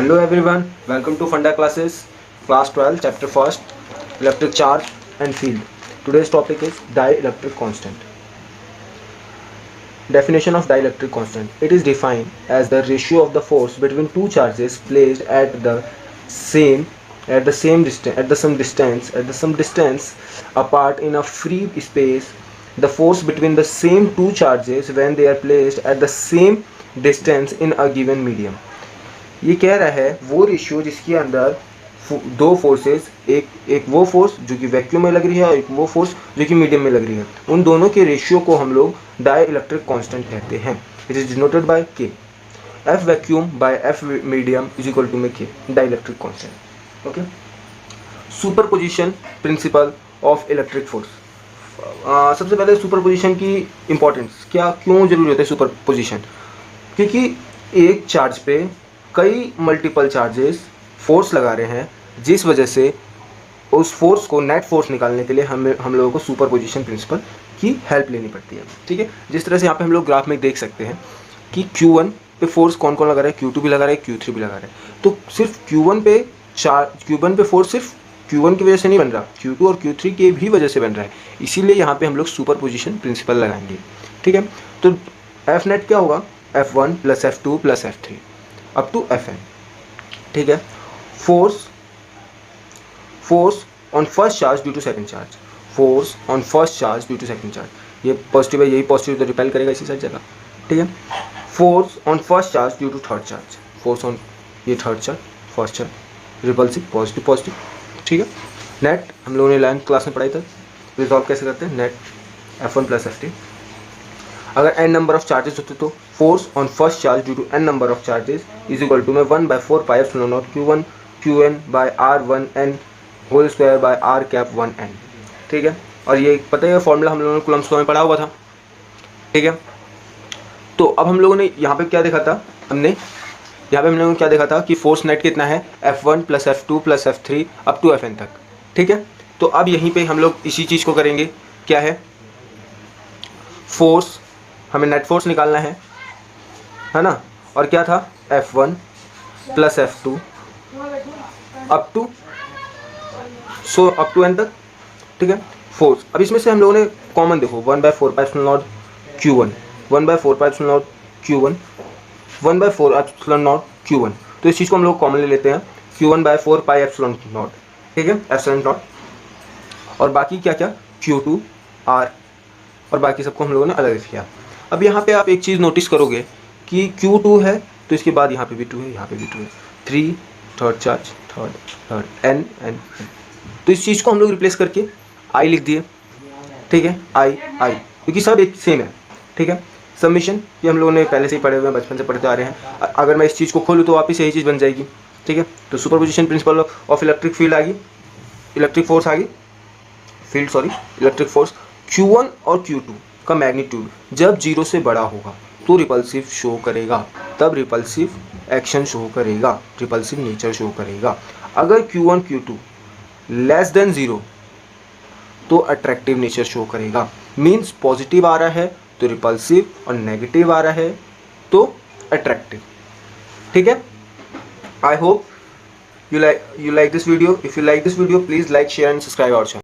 Hello everyone, welcome to Funda classes, class 12, chapter 1st, electric charge and field. Today's topic is dielectric constant. Definition of dielectric constant. It is defined as the ratio of the force between two charges placed at the same distance apart in a free space. The force between the same two charges when they are placed at the same distance in a given medium. ये कह रहा है वो ratio जिसके अंदर दो forces, एक वो फोर्स जो कि वैक्यूम में लग रही है और एक वो फोर्स जो कि मीडियम में लग रही है, उन दोनों के रेशियो को हम लोग डाइलेक्ट्रिक कांस्टेंट कहते हैं. It is denoted by K. F vacuum by F medium is equal to में K dielectric constant. Okay. Superposition principle of electric force. सबसे पहले सुपरपोजिशन की इंपॉर्टेंस क्या, क्यों जरूरी होता है सुपरपोजिशन? क्योंकि एक चार्ज पे कई मल्टीपल चार्जेस फोर्स लगा रहे हैं, जिस वजह से उस फोर्स को नेट फोर्स निकालने के लिए हम लोगों को सुपरपोजिशन प्रिंसिपल की हेल्प लेनी पड़ती है. ठीक है. जिस तरह से यहाँ पे हम लोग ग्राफ में देख सकते हैं कि Q1 पे फोर्स कौन कौन लगा रहा है, Q2 भी लगा रहा है, Q3 भी लगा रहा है. तो सिर्फ Q1 पे फोर्स सिर्फ Q1 की वजह से नहीं बन रहा, Q2 और Q3 की भी वजह से बन रहा है. इसीलिए यहाँ पे हम लोग सुपरपोजिशन प्रिंसिपल लगाएंगे. ठीक है. तो एफ नेट क्या होगा? F1 plus F2 plus F3 up to Fn. ठीक है. Force on first charge due to second charge. Force on first charge due to second charge. ये पॉजिटिव है, यही पॉजिटिव तो रिपेल करेगा इसी साइड जगह. ठीक है. Force on first charge due to third charge. Force on ये third charge, first charge, repulsive, positive positive. ठीक है. नेट हम लोगों ने 11th क्लास में पढ़ाई था. रिजॉल्व कैसे करते हैं? Net F1 plus F3. अगर n नंबर ऑफ चार्जेस होते तो force on first charge due to n number of charges is equal to में 1/4 pi epsilon naught Q1 Qn by R1n whole square by R cap 1n. ठीक है. और ये पता है फॉर्मूला हम लोगों ने कूलम्ब्स लॉ में पढ़ा हुआ था. ठीक है. तो अब हम लोगों ने यहाँ पे क्या देखा था, हम लोगों ने क्या देखा था कि फोर्स नेट कितना है? F1 plus F2 plus F3 up to Fn तक. ठीक है. तो अब यहीं पे हम लोग इसी चीज़ को करेंगे. क्या है? फोर्स, हमें नेट फोर्स निकालना है ना. और क्या था? F1 plus F2 up to n तक. ठीक है. फोर्स, अब इसमें से हम लोगों ने कॉमन देखो 1/4 pi epsilon naught Q1, 1/4 pi epsilon naught Q1, 1/4 epsilon naught Q1. तो इस चीज़ को हम लोग कॉमन ले लेते हैं, Q1/4 पाई एप्सिलॉन नॉट. ठीक है. Epsilon not. और बाकी क्या क्या? Q2 R और बाकी सबको हम लोगों ने अलग किया. अब यहाँ पे आप एक चीज़ नोटिस करोगे कि Q2 है तो इसके बाद यहाँ पे भी 2 है, यहाँ पे भी 2 है. 3 थर्ड चार्ज, थर्ड n. तो इस चीज़ को हम लोग रिप्लेस करके I लिख दिए. ठीक है. I क्योंकि सब एक सेम है. ठीक है. सबमिशन ये हम लोगों ने पहले से ही पढ़े हुए हैं, बचपन से पढ़ते आ रहे हैं. अगर मैं इस चीज़ को खोलूँ तो वापस यही चीज़ बन जाएगी. ठीक है. तो superposition principle of electric field आ गई, इलेक्ट्रिक फोर्स आ गई, इलेक्ट्रिक फोर्स. Q1 और Q2 का मैग्नीट्यूड जब 0 से बड़ा होगा तो रिपल्सिव शो करेगा, तब रिपल्सिव एक्शन शो करेगा, रिपल्सिव नेचर शो करेगा. अगर Q1 Q2 लेस देन 0 तो अट्रैक्टिव नेचर शो करेगा. मीन्स पॉजिटिव आ रहा है तो रिपल्सिव और नेगेटिव आ रहा है तो अट्रैक्टिव. ठीक है. I hope you like this video. If you like this video, please like, share and subscribe our channel.